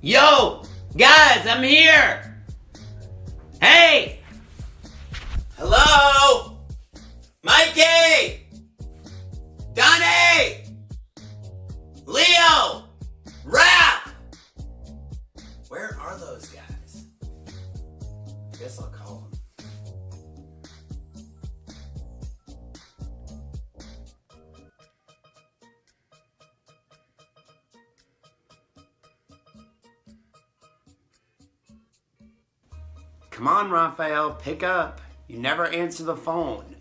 Yo, guys, I'm here. Hey. Hello. Mikey. Donnie. Leo. Raph. Where are those guys? I guess I'll call them. Come on, Raphael, pick up. You never answer the phone.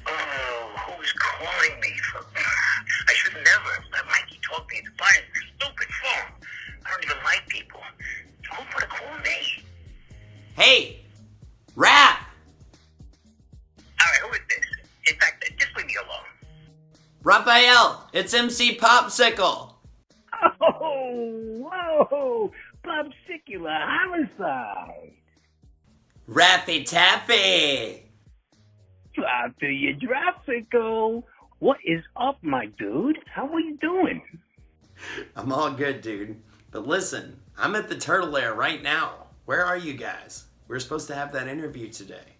Oh, who's calling me? I should never let Mikey talk me into buying this stupid phone. I don't even like people. Who would have called me? Hey, Raph! Alright, who is this? In fact, just leave me alone. Raphael, it's MC Popsicle. Oh, whoa, Popsicle, homicide. Rappy Taffy. After your Raphael, what is up, my dude? How are you doing? I'm all good, dude. But listen, I'm at the Turtle Lair right now. Where are you guys? We're supposed to have that interview today.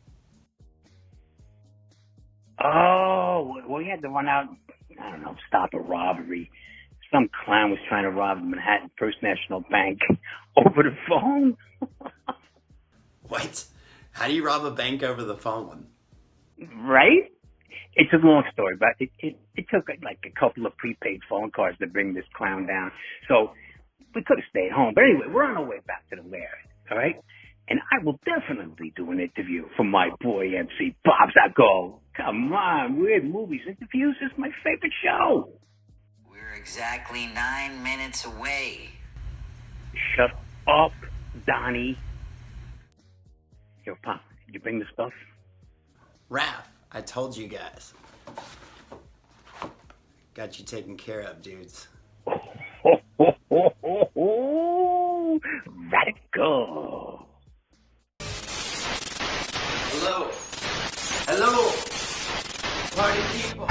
Oh, well, we had to run out, I don't know, stop a robbery. Some clown was trying to rob the Manhattan First National Bank over the phone. What? How do you rob a bank over the phone? Right? It's a long story, but it took like a couple of prepaid phone cards to bring this clown down. So we could have stayed home. But anyway, we're on our way back to the lair, all right? And I will definitely do an interview for my boy MC Popsicle. Come on, weird movies interviews is my favorite show. We're exactly 9 minutes away. Shut up, Donnie. Yo, Pop, did you bring the stuff? Raph, I told you guys. Got you taken care of, dudes. Radical. Hello. Hello. Party people.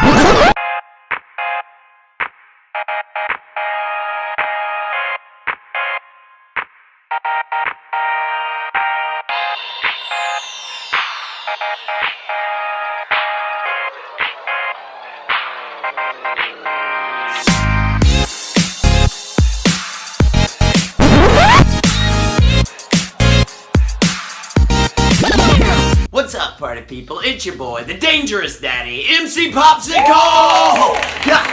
What's up, party people? It's your boy, the dangerous daddy, MC Popsicle! Yeah!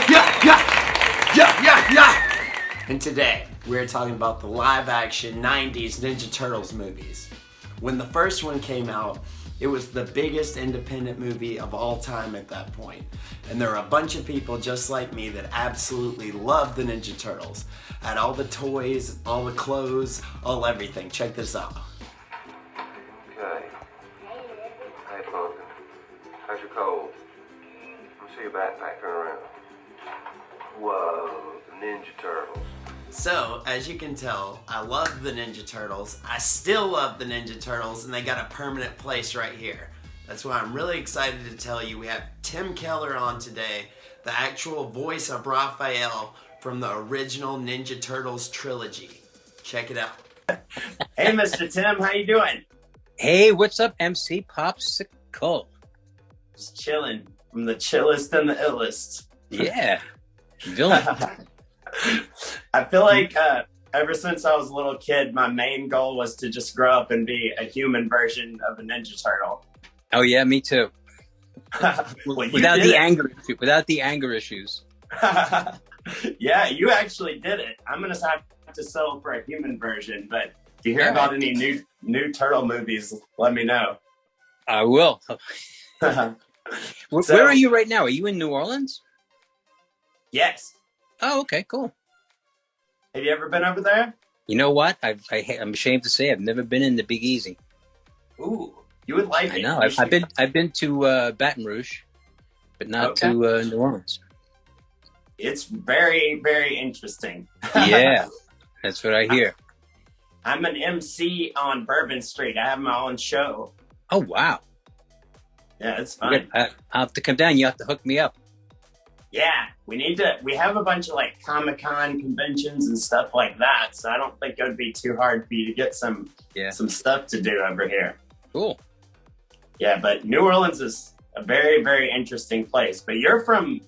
And today, we're talking about the live-action 90s Ninja Turtles movies. When the first one came out, it was the biggest independent movie of all time at that point. And there are a bunch of people just like me that absolutely love the Ninja Turtles. Had all the toys, all the clothes, all everything. Check this out. Okay. Hey, Pumpkin. How's your cold? Let me see your backpack. Turn around. Whoa, the Ninja Turtles. So, as you can tell, I love the Ninja Turtles. I still love the Ninja Turtles, and they got a permanent place right here. That's why I'm really excited to tell you we have Tim Keller on today, the actual voice of Raphael from the original Ninja Turtles trilogy. Check it out. Hey, Mr. Tim, how you doing? Hey, what's up, MC Popsicle? Just chilling. I'm the chillest and the illest. Yeah, villain. I feel like ever since I was a little kid, my main goal was to just grow up and be a human version of a Ninja Turtle. Oh yeah, me too. Well, without the anger issues. Yeah, you actually did it. I'm gonna have to settle for a human version, but if you hear about any new turtle movies, let me know. I will. Where are you right now? Are you in New Orleans? Yes. Oh, okay, cool. Have you ever been over there? You know what? I'm ashamed to say I've never been in the Big Easy. Ooh, you would like it. I know. I've been to Baton Rouge, but not to New Orleans. It's very, very interesting. Yeah, that's what I hear. I'm an MC on Bourbon Street. I have my own show. Oh, wow. Yeah, it's fun. I'll have to come down. You have to hook me up. Yeah, we have a bunch of like Comic-Con conventions and stuff like that, so I don't think it would be too hard for you to get some stuff to do over here. Cool. Yeah, but New Orleans is a very, very interesting place. But you're from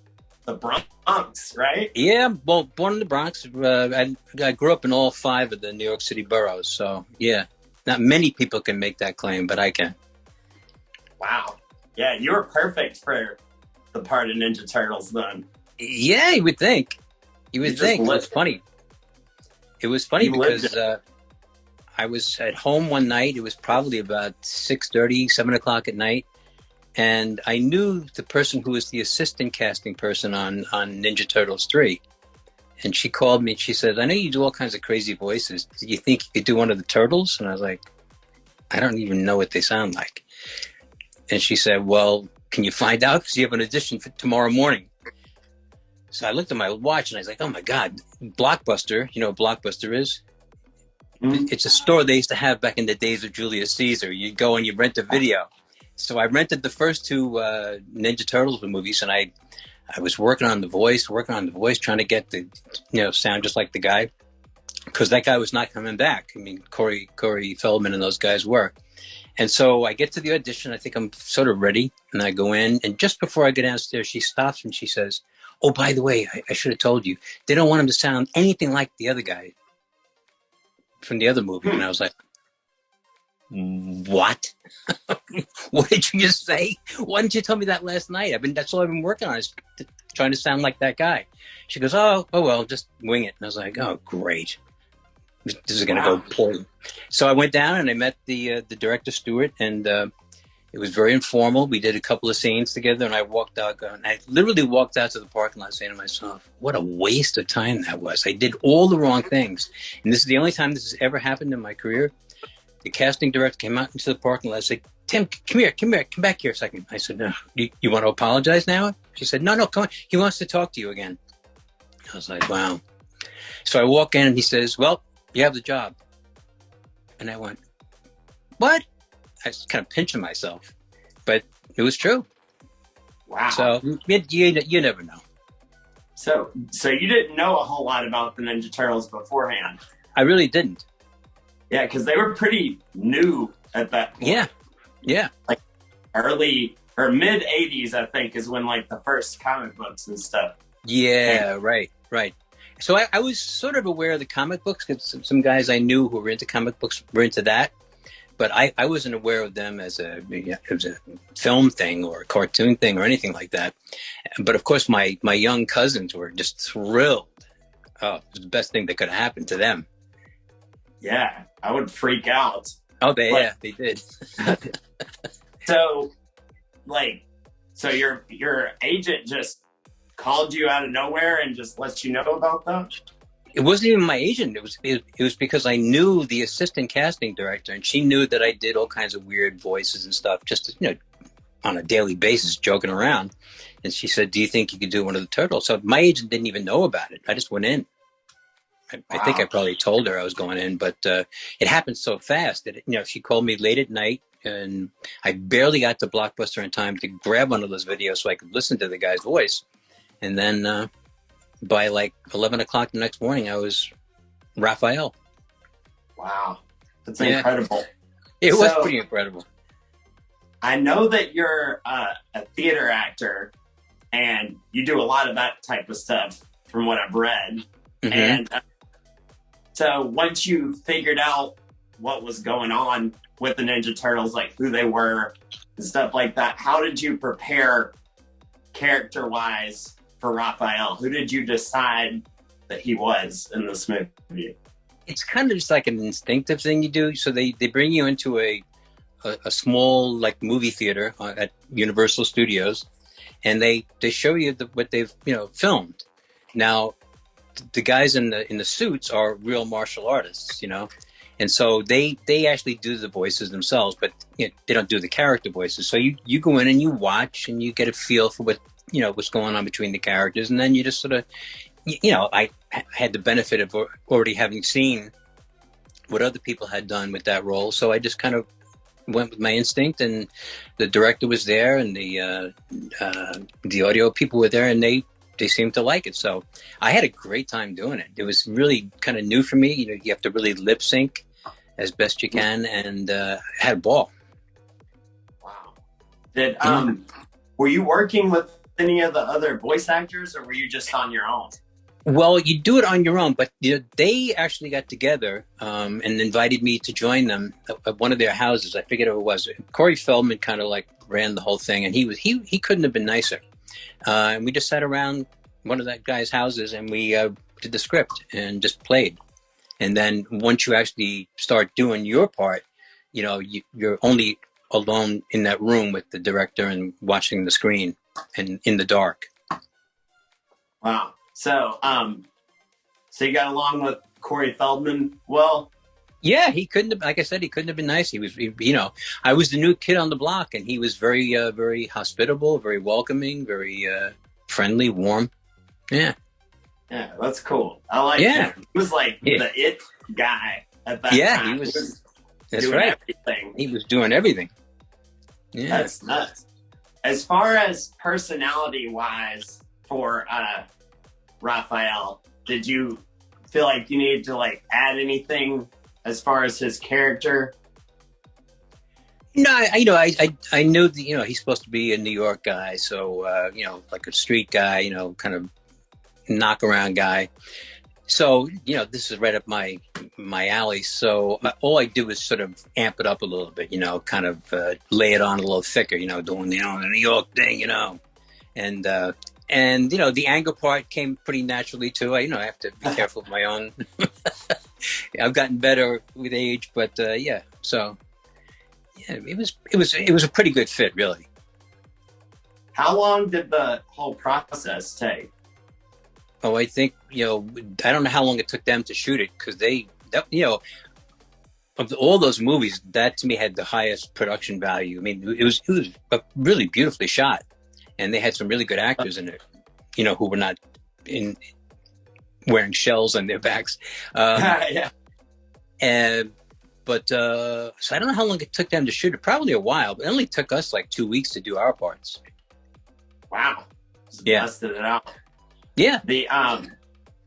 the Bronx, right? Yeah, well, born in the Bronx. I grew up in all 5 of the New York City boroughs, so yeah. Not many people can make that claim, but I can. Wow. Yeah, you were perfect for the part of Ninja Turtles then. Yeah, you would think. You would think. It was funny. It was funny because I was at home one night. It was probably about 6:30, 7 o'clock at night. And I knew the person who was the assistant casting person on Ninja Turtles 3. And she called me and she said, I know you do all kinds of crazy voices. Do you think you could do one of the Turtles? And I was like, I don't even know what they sound like. And she said, well, can you find out? Because you have an audition for tomorrow morning. So I looked at my watch and I was like, oh my God, Blockbuster. You know what Blockbuster is? Mm-hmm. It's a store they used to have back in the days of Julius Caesar. You go and you rent a video. So I rented the first 2 Ninja Turtles movies, and I was working on the voice, trying to get the, sound just like the guy, because that guy was not coming back. I mean, Corey Feldman and those guys were. And so I get to the audition. I think I'm sort of ready, and I go in. And just before I go downstairs, she stops and she says, oh, by the way, I should have told you, they don't want him to sound anything like the other guy from the other movie. And I was like, what? What did you just say? Why didn't you tell me that last night? That's all I've been working on, is trying to sound like that guy. She goes, oh well, just wing it. And I was like, oh, great. This is going to go poorly. So I went down and I met the director, Stewart, and it was very informal. We did a couple of scenes together, and I walked out. And I literally walked out to the parking lot saying to myself, what a waste of time that was. I did all the wrong things. And this is the only time this has ever happened in my career. The casting director came out into the parking lot and said, Tim, come back here a second. I said, no, you want to apologize now? She said, no, come on. He wants to talk to you again. I was like, wow. So I walk in and he says, well, you have the job. And I went, what? I was kind of pinching myself, but it was true. Wow. So you never know. So you didn't know a whole lot about the Ninja Turtles beforehand? I really didn't. Yeah, because they were pretty new at that point. Yeah. Like early or mid 80s, I think, is when like the first comic books and stuff. Yeah, right. So I was sort of aware of the comic books because some guys I knew who were into comic books were into that. But I wasn't aware of them as a film thing or a cartoon thing or anything like that. But of course, my young cousins were just thrilled. Oh, it was the best thing that could have happened to them. Yeah, I would freak out. Oh, they did. So your agent just called you out of nowhere and just let you know about that? It wasn't even my agent. It was because I knew the assistant casting director, and she knew that I did all kinds of weird voices and stuff, just on a daily basis, joking around. And she said, "Do you think you could do one of the Turtles?" So my agent didn't even know about it. I just went in. I think I probably told her I was going in, but it happened so fast that she called me late at night, and I barely got to Blockbuster in time to grab one of those videos so I could listen to the guy's voice. And then by like 11 o'clock the next morning, I was Raphael. Wow, that's incredible. It was pretty incredible. I know that you're a theater actor, and you do a lot of that type of stuff, from what I've read. Mm-hmm. And so once you figured out what was going on with the Ninja Turtles, like who they were and stuff like that, how did you prepare character-wise for Raphael? Who did you decide that he was in this movie? It's kind of just like an instinctive thing you do. So they bring you into a small like movie theater at Universal Studios, and they show you what they've filmed. Now, the guys in the suits are real martial artists, and so they actually do the voices themselves, but they don't do the character voices. So you go in and you watch and you get a feel for what's going on between the characters, and then you just sort of, I had the benefit of already having seen what other people had done with that role, so I just kind of went with my instinct, and the director was there, and the audio people were there, and they they seemed to like it. So I had a great time doing it. It was really kind of new for me. You know, you have to really lip sync as best you can, and I had a ball. Wow. Were you working with any of the other voice actors, or were you just on your own? Well, you do it on your own, but you know, they actually got together and invited me to join them at one of their houses. I forget who it was. Corey Feldman kind of like ran the whole thing, and he couldn't have been nicer. And we just sat around one of that guy's houses, and we did the script and just played. And then once you actually start doing your part, you know, you're only alone in that room with the director and watching the screen and in the dark. Wow. So, so you got along with Corey Feldman well? Yeah, he couldn't have, like I said, he couldn't have been nice. You know, I was the new kid on the block, and he was very, very hospitable, very welcoming, very friendly, warm. Yeah. Yeah, that's cool. I like him. He was like the it guy at that time. Yeah, he was that's doing right. everything. He was doing everything. Yeah. That's nuts. As far as personality-wise for Raphael, did you feel like you needed to like add anything as far as his character? No, I know that, you know, he's supposed to be a New York guy, so you know, like a street guy, you know, kind of knock around guy. So, you know, this is right up my alley. So all I do is sort of amp it up a little bit, you know, kind of lay it on a little thicker, you know, doing, you know, the New York thing, you know, and you know, the anger part came pretty naturally too. I have to be careful of my own. I've gotten better with age, but yeah. So yeah, it was a pretty good fit, really. How long did the whole process take? Oh, I think, you know, I don't know how long it took them to shoot it, because you know, of all those movies, that to me had the highest production value. I mean, it was really beautifully shot, and they had some really good actors in it, you know, who were not wearing shells on their backs. Yeah. But so I don't know how long it took them to shoot it. Probably a while, but it only took us like 2 weeks to do our parts. Wow. Just Yeah. busted it out. Yeah.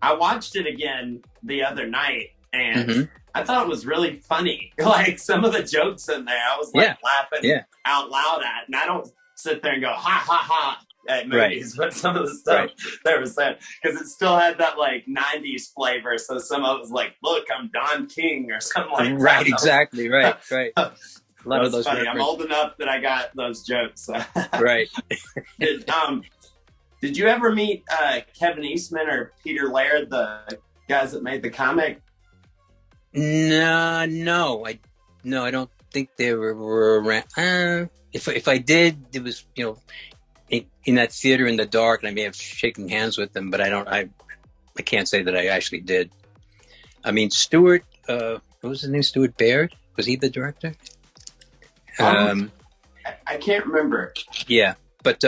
I watched it again the other night, and I thought it was really funny. Like some of the jokes in there, I was like laughing out loud at, and I don't sit there and go ha ha ha at movies, but some of the stuff they were saying, because it still had that like '90s flavor. So some of it was like, "Look, I'm Don King" or something like that. Right, exactly, right. A lot of those. Funny. I'm old enough that I got those jokes. Right. Did you ever meet Kevin Eastman or Peter Laird, the guys that made the comic? No, I don't think they were around. If I did, it was, you know, in that theater in the dark, and I may have shaken hands with them, but I can't say that I actually did. I mean, Stuart, what was his name? Stuart Baird? Was he the director? I can't remember. Yeah, but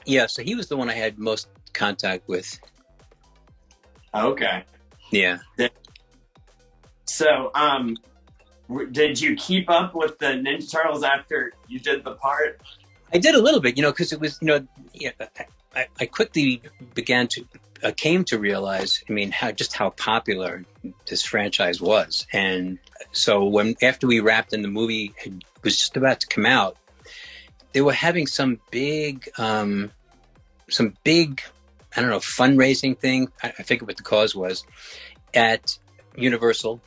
yeah, so he was the one I had most contact with. Okay. Yeah. So, did you keep up with the Ninja Turtles after you did the part? I did a little bit, you know, because it was, you know, I quickly came to realize, I mean, how popular this franchise was. And so after we wrapped and the movie was just about to come out, they were having some big, I don't know, fundraising thing. I forget what the cause was at Universal.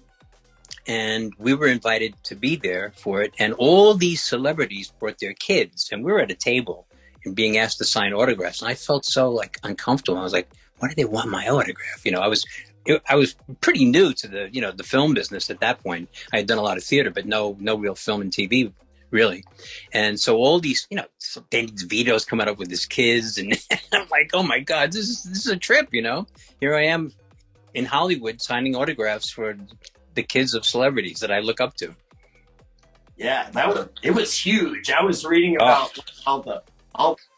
And we were invited to be there for it. And all these celebrities brought their kids, and we were at a table and being asked to sign autographs. And I felt so like uncomfortable. I was like, why do they want my autograph? You know, I was pretty new to the, you know, the film business at that point. I had done a lot of theater, but no real film and TV really. And so all these, you know, these Vito's coming up with his kids, and I'm like, oh my God, this is a trip, you know. Here I am in Hollywood signing autographs for the kids of celebrities that I look up to. Yeah, it was huge. I was reading about all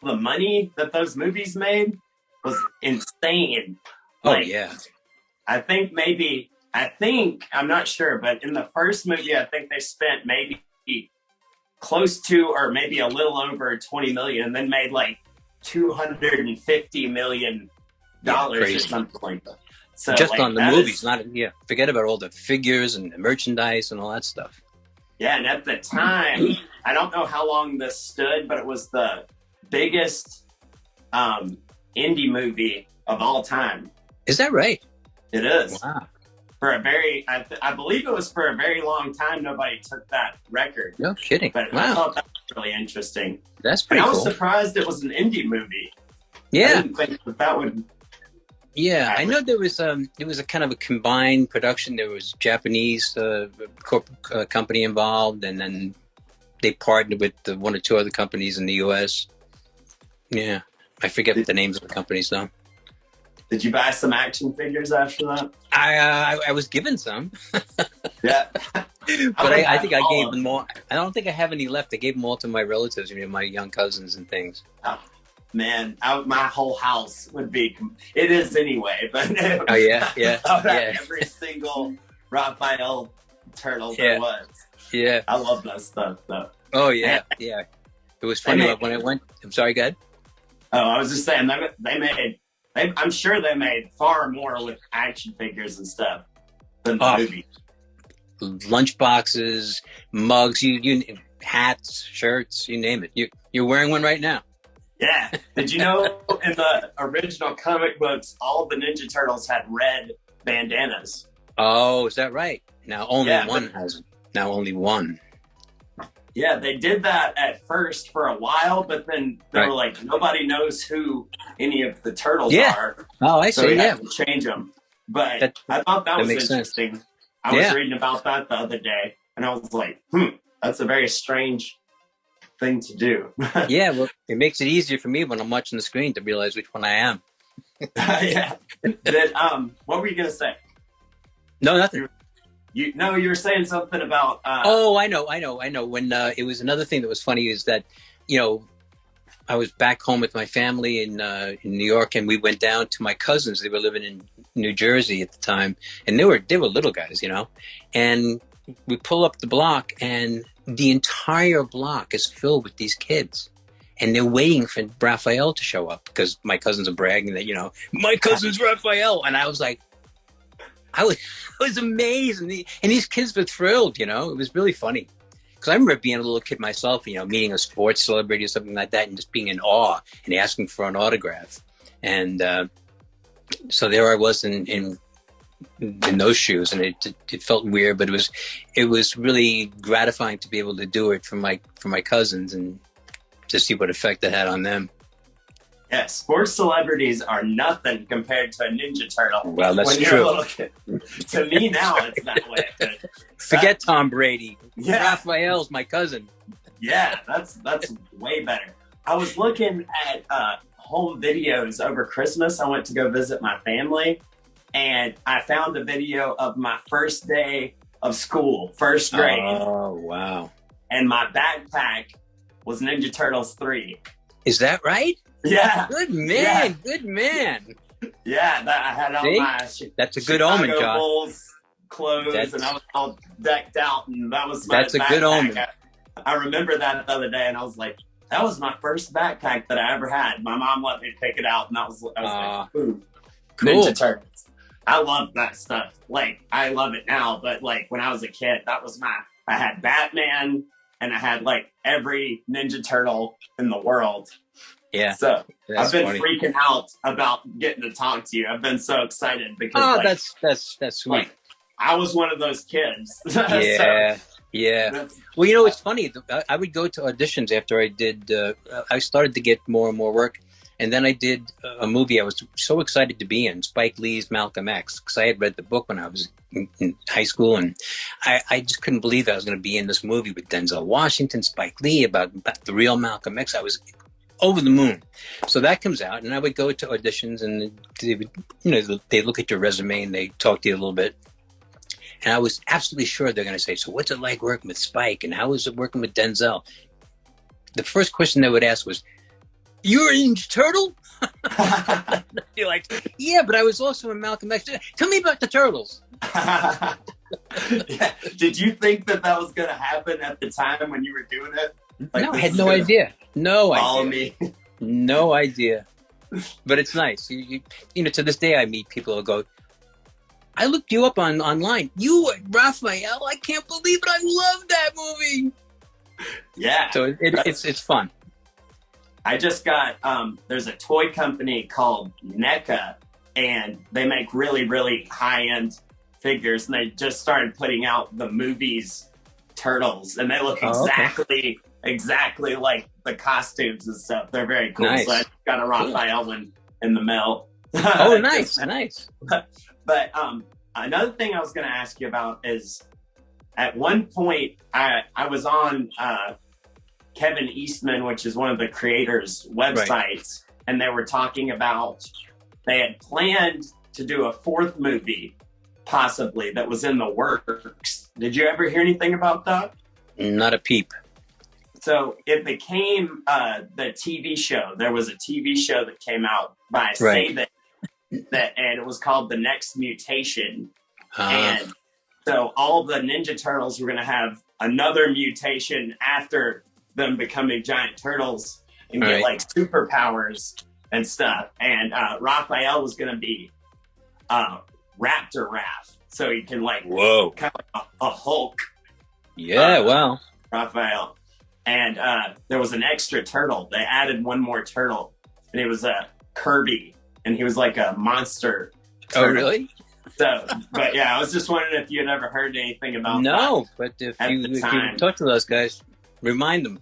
the money that those movies made was insane. Like, yeah. I think I'm not sure, but in the first movie, I think they spent maybe close to, or maybe a little over 20 million, and then made like $250 million or something like that. So just like, on the movies, forget about all the figures and the merchandise and all that stuff. Yeah, and at the time, I don't know how long this stood, but it was the biggest indie movie of all time. Is that right? It is. Wow. For a very, I believe it was for a very long time, nobody took that record. No kidding. But wow. I thought that was really interesting. That's pretty cool. I was surprised it was an indie movie. Yeah. I didn't think that would... Yeah, I know there was a kind of a combined production. There was Japanese corporate company involved, and then they partnered with one or two other companies in the U.S. Yeah, I forget the names of the companies though. Did you buy some action figures after that? I was given some. Yeah, but I think I gave them all. I don't think I have any left. I gave them all to my relatives, my young cousins and things. Oh. Man, my whole house would be. It is anyway, but oh yeah. Every single Raphael turtle there was. Yeah, I love that stuff though. Oh yeah, yeah. It was funny when I went. I'm sorry, go ahead. Oh, I was just saying they made. I'm sure they made far more with action figures and stuff than the movie. Lunch boxes, mugs, you hats, shirts, you name it. You're wearing one right now. Yeah. Did you know in the original comic books, all the Ninja Turtles had red bandanas? Oh, is that right? Now only one has it. Now only one. Yeah, they did that at first for a while, but then they were like, nobody knows who any of the turtles are. Oh, I see. So we had to change them. But I thought that was interesting. Sense. I was reading about that the other day, and I was like, that's a very strange thing to do. Yeah, well, it makes it easier for me when I'm watching the screen to realize which one I am. Yeah. What were you gonna say? No, nothing. You were saying something about. Oh, I know. When it was another thing that was funny is that, I was back home with my family in New York, and we went down to my cousins. They were living in New Jersey at the time, and they were little guys, and we pull up the block, and the entire block is filled with these kids, and they're waiting for Raphael to show up because my cousins are bragging that, my cousin's Raphael. And I was like, I was amazed. And these kids were thrilled, it was really funny. Because I remember being a little kid myself, meeting a sports celebrity or something like that and just being in awe and asking for an autograph. And so there I was in those shoes, and it felt weird, but it was really gratifying to be able to do it for my cousins and to see what effect it had on them. Yeah, sports celebrities are nothing compared to a Ninja Turtle. Well, that's when you're true. A little kid. To me now, it's that way. Forget Tom Brady. Yeah. Raphael's my cousin. Yeah, that's way better. I was looking at home videos over Christmas. I went to go visit my family, and I found a video of my first day of school, first grade. Oh, wow. And my backpack was Ninja Turtles 3. Is that right? Yeah. Good man. Yeah. Good man. Yeah, I had on my that's a good omen, John. Bulls clothes, and I was all decked out, and that was my That's backpack. A good omen. I remember that the other day, and I was like, that was my first backpack that I ever had. My mom let me pick it out, and I was like, ooh, cool. Ninja Turtles. I love that stuff. Like, I love it now, but like when I was a kid, that was I had Batman, and I had like every Ninja Turtle in the world. Yeah. So I've been freaking out about getting to talk to you. I've been so excited because that's sweet. Like, I was one of those kids. Yeah. Yeah. Well, it's funny. I would go to auditions after I did. I started to get more and more work, and then I did a movie I was so excited to be in, Spike Lee's Malcolm X, because I had read the book when I was in high school, and I just couldn't believe that I was going to be in this movie with Denzel Washington, Spike Lee, about the real Malcolm X. I was over the moon. So that comes out, and I would go to auditions, and they would, they look at your resume and they talk to you a little bit. And I was absolutely sure they're going to say, so what's it like working with Spike? And how is it working with Denzel? The first question they would ask was, you're a Ninja Turtle? You're like, yeah, but I was also in Malcolm X. Tell me about the Turtles. Yeah. Did you think that was going to happen at the time when you were doing it? Like, no, I had no idea. No idea. Follow me. No idea. But it's nice. You know, to this day, I meet people who go, I looked you up online. You were Raphael. I can't believe it. I love that movie. Yeah. So it's fun. I just got, there's a toy company called NECA, and they make really, really high-end figures, and they just started putting out the movies Turtles, and they look exactly like the costumes and stuff. They're very cool. Nice. So I got a Raphael one in the mail. Oh, nice, nice. But another thing I was going to ask you about is, at one point, I was on Kevin Eastman, which is one of the creators' websites, right, and they were talking about they had planned to do a fourth movie, possibly, that was in the works. Did you ever hear anything about that? Not a peep. So it became the TV show. There was a TV show that came out by Saban, and it was called The Next Mutation. And so all the Ninja Turtles were going to have another mutation after them becoming giant turtles and get like superpowers and stuff. And Raphael was going to be Raptor Raph, so he can like kind of like a Hulk. Yeah, wow. Raphael. And there was an extra turtle. They added one more turtle, and it was a Kirby, and he was like a monster turtle. Oh, really? So, but yeah, I was just wondering if you had ever heard anything about that. No, but if you talk to those guys, remind them.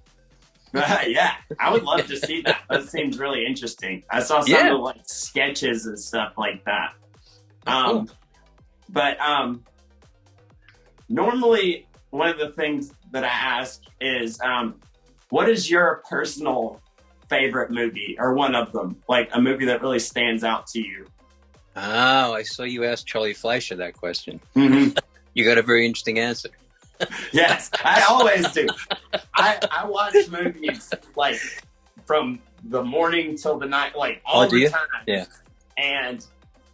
Yeah, I would love to see that. That seems really interesting. I saw some of like sketches and stuff like that. Cool. But normally one of the things that I ask is, what is your personal favorite movie, or one of them, like a movie that really stands out to you? Oh, I saw you ask Charlie Fleischer that question. Mm-hmm. You got a very interesting answer. Yes, I always do. I watch movies like from the morning till the night, like all the time. Yeah. And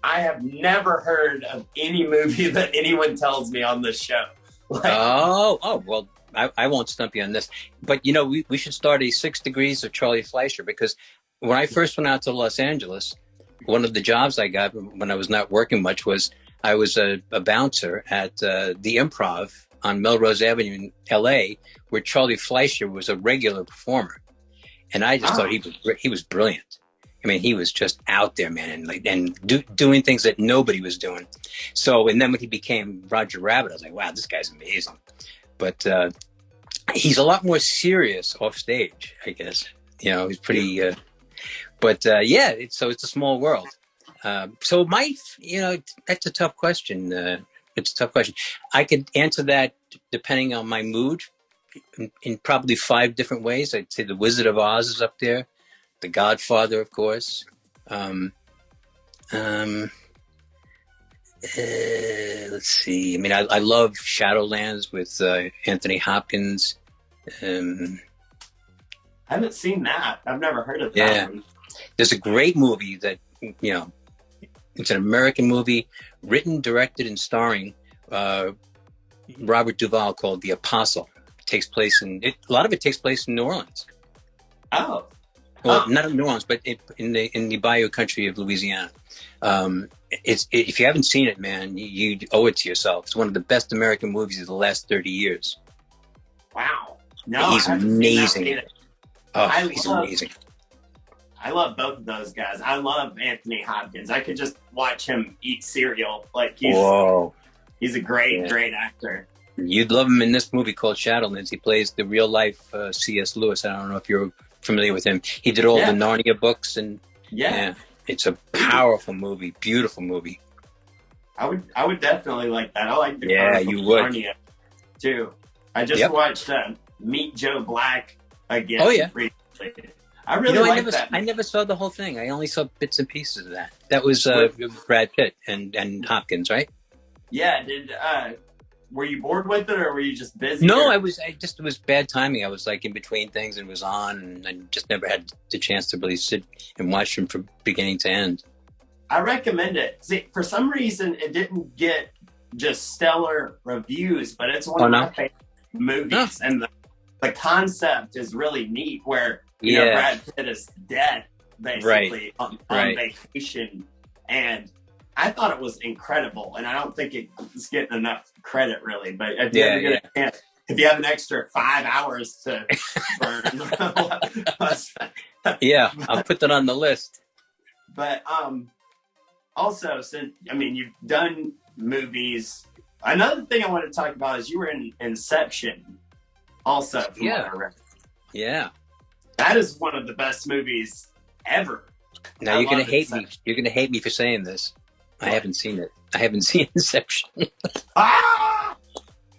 I have never heard of any movie that anyone tells me on this show. Like, well, I won't stump you on this. But, you know, we should start a 6 Degrees of Charlie Fleischer, because when I first went out to Los Angeles, one of the jobs I got when I was not working much was I was a bouncer at the Improv on Melrose Avenue in L.A., where Charlie Fleischer was a regular performer. And I just thought he was brilliant. I mean, he was just out there, man, and doing things that nobody was doing. So, and then when he became Roger Rabbit, I was like, wow, this guy's amazing. But he's a lot more serious off stage, I guess. You know, he's pretty. It's a small world. So that's a tough question. It's a tough question. I could answer that depending on my mood in probably 5 different ways. I'd say The Wizard of Oz is up there. The Godfather, of course. Let's see. I mean, I love Shadowlands with Anthony Hopkins. I haven't seen that. I've never heard of that. Yeah. There's a great movie that, you know, it's an American movie written, directed, and starring Robert Duvall called The Apostle. A lot of it takes place in New Orleans. Oh. Well, not in New Orleans, but in the Bayou country of Louisiana. If you haven't seen it, man, you owe it to yourself. It's one of the best American movies of the last 30 years. Wow. No, he's amazing. He's amazing. I love both of those guys. I love Anthony Hopkins. I could just watch him eat cereal. Like he's a great actor. You'd love him in this movie called Shadowlands. He plays the real life C.S. Lewis. I don't know if you're familiar with him. He did all the Narnia books, and it's a powerful movie, beautiful movie. I would definitely like that. I like the Narnia too. I just watched Meet Joe Black again. Oh yeah. Recently. I really like that. I never saw the whole thing. I only saw bits and pieces of that. That was Brad Pitt and Hopkins, right? Yeah. Were you bored with it, or were you just busy? No, it was bad timing. I was like in between things and it was on, and I just never had the chance to really sit and watch them from beginning to end. I recommend it. See, for some reason, it didn't get just stellar reviews, but it's one of my favorite movies, and the concept is really neat. Where Yeah. Brad Pitt is dead, basically, on vacation. And I thought it was incredible. And I don't think it's getting enough credit, really. But if you ever get a chance, if you have an extra 5 hours to burn. Yeah, I'll put that on the list. But also, since, I mean, you've done movies. Another thing I want to talk about is you were in Inception also. Yeah. That is one of the best movies ever. Now you're going to hate me. You're going to hate me for saying this. What? I haven't seen it. I haven't seen Inception.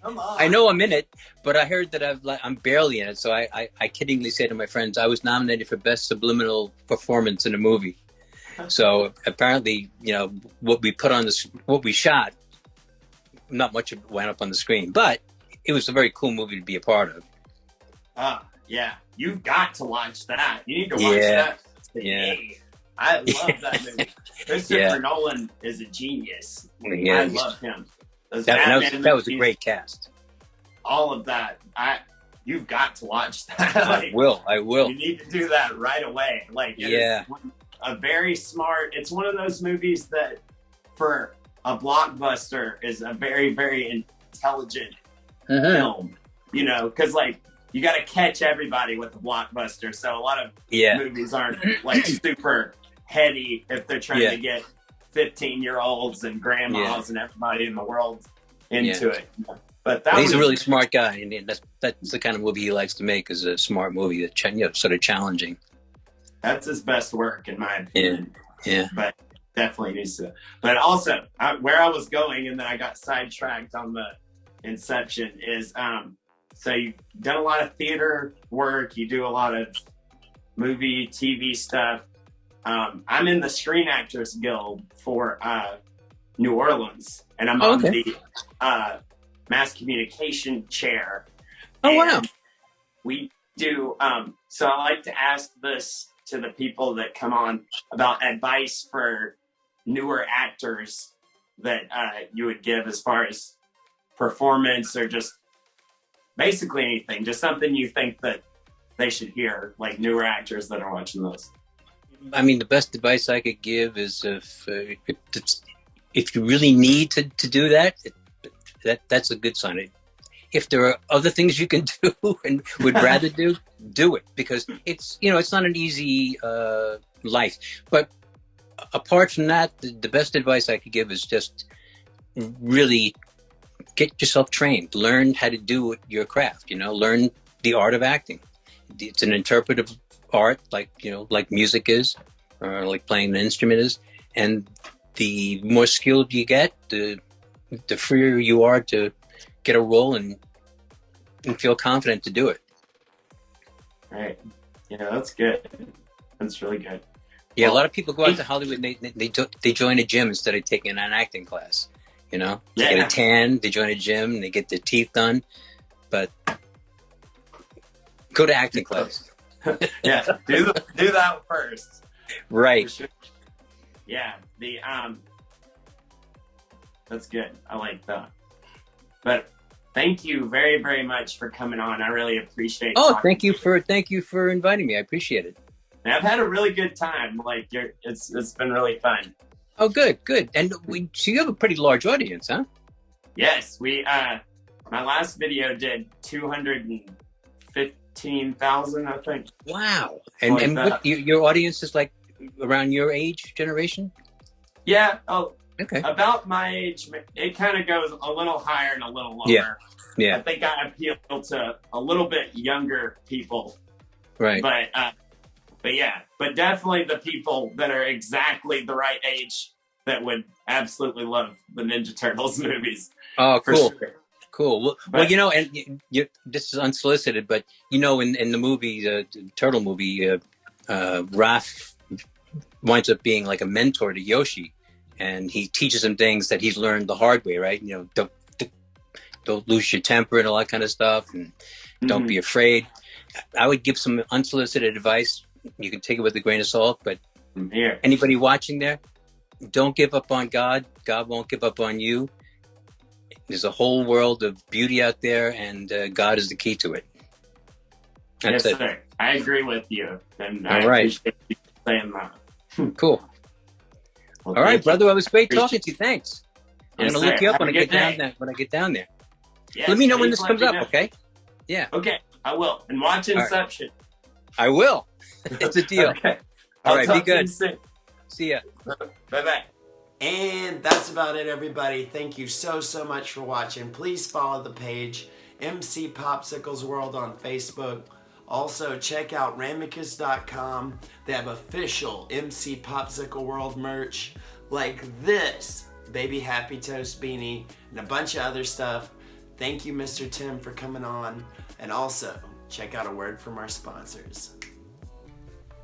Come on. I know I'm in it, but I heard that I'm barely in it. So I kiddingly say to my friends, I was nominated for best subliminal performance in a movie. So apparently, what we shot, not much of it went up on the screen, but it was a very cool movie to be a part of. Yeah. You've got to watch that. You need to watch that today. Yeah. I love that movie. Christopher Nolan is a genius. I love him. That was a great cast. All of that. You've got to watch that. I will. You need to do that right away. It's a very smart. It's one of those movies that, for a blockbuster, is a very, very intelligent film. Because you got to catch everybody with a blockbuster. So a lot of movies aren't super heady if they're trying to get 15-year-olds and grandmas and everybody in the world into it. But he's a really smart guy, and that's the kind of movie he likes to make, is a smart movie that sort of challenging. That's his best work, in my opinion. Yeah. But definitely needs to. But also, where I was going, and then I got sidetracked on the Inception, is so you've done a lot of theater work. You do a lot of movie, TV stuff. I'm in the Screen Actors Guild for New Orleans, and I'm on the mass communication chair. Oh, wow. We do, so I like to ask this to the people that come on about advice for newer actors that you would give as far as performance, or just basically anything, just something you think that they should hear, like newer actors that are watching this. I mean, the best advice I could give is if you really need to do that's a good sign. If there are other things you can do and would rather do it, because it's not an easy life. But apart from that, the best advice I could give is just really get yourself trained, learn how to do your craft, learn the art of acting. It's an interpretive art, like music is, or like playing an instrument is. And the more skilled you get, the freer you are to get a role and feel confident to do it. Right. Yeah, that's good. That's really good. Yeah, a lot of people go out to Hollywood and they join a gym instead of taking an acting class. They get a tan, they join a gym, and they get their teeth done. But go to acting class. Yeah, do that first. Right. Sure. Yeah, that's good. I like that. But thank you very, very much for coming on. I really appreciate. Thank you for inviting me. I appreciate it. And I've had a really good time. It's been really fun. Oh, good. And so you have a pretty large audience, huh? Yes, my last video did 215,000, I think. Wow. And what, your audience is like around your age generation? Yeah. Oh, okay. About my age. It kind of goes a little higher and a little lower. Yeah. I think I appeal to a little bit younger people. Right. But definitely the people that are exactly the right age that would absolutely love the Ninja Turtles movies. Oh, cool. Sure. Cool. Well, and this is unsolicited, but in the movie, the Turtle movie, Raph winds up being like a mentor to Yoshi, and he teaches him things that he's learned the hard way, right? Don't lose your temper and all that kind of stuff, and don't be afraid. I would give some unsolicited advice. You can take it with a grain of salt, but anybody watching there, don't give up on God. God won't give up on you. There's a whole world of beauty out there, and God is the key to it. That's yes, it. sir. I agree with you, and I All right. appreciate you saying that. Cool. Well, All right, thank you. brother. It was great Appreciate talking to you. Thanks. I'm Yes, gonna look sir. you up Have when a I good get down day. there. When I get down there, Yes, let me know when please this let comes me up. know. Okay? Yeah, Okay, I will. And watch right. Inception. I will. It's a deal. Okay. All I'll right, be talk to you good. soon. See ya. Bye-bye. And that's about it, everybody. Thank you so much for watching. Please follow the page, MC Popsicles World on Facebook. Also, check out ramicus.com. They have official MC Popsicle World merch like this Baby Happy Toast beanie and a bunch of other stuff. Thank you, Mr. Tim, for coming on. And also, check out a word from our sponsors.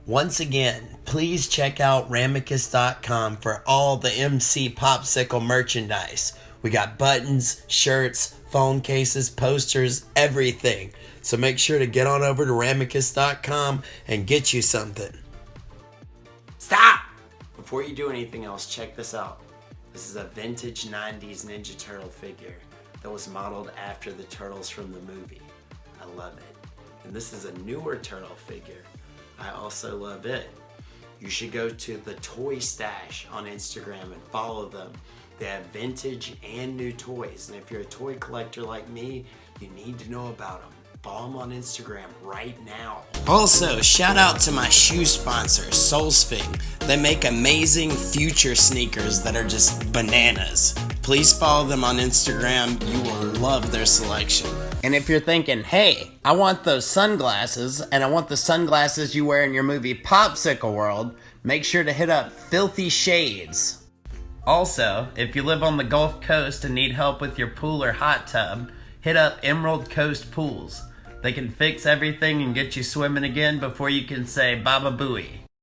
Once again, please check out ramicus.com for all the MC Popsicle merchandise. We got buttons, shirts, phone cases, posters, everything. So make sure to get on over to ramicus.com and get you something. Stop! Before you do anything else, check this out. This is a vintage 90s Ninja Turtle figure that was modeled after the turtles from the movie. I love it. And this is a newer turtle figure. I also love it. You should go to the Toy Stash on Instagram and follow them. They have vintage and new toys. And if you're a toy collector like me, you need to know about them. Follow them on Instagram right now. Also, shout out to my shoe sponsor, Solsfing. They make amazing future sneakers that are just bananas. Please follow them on Instagram. You will love their selection. And if you're thinking, hey, I want those sunglasses, and I want the sunglasses you wear in your movie Popsicle World, make sure to hit up Filthy Shades. Also, if you live on the Gulf Coast and need help with your pool or hot tub, hit up Emerald Coast Pools. They can fix everything and get you swimming again before you can say Baba Booey.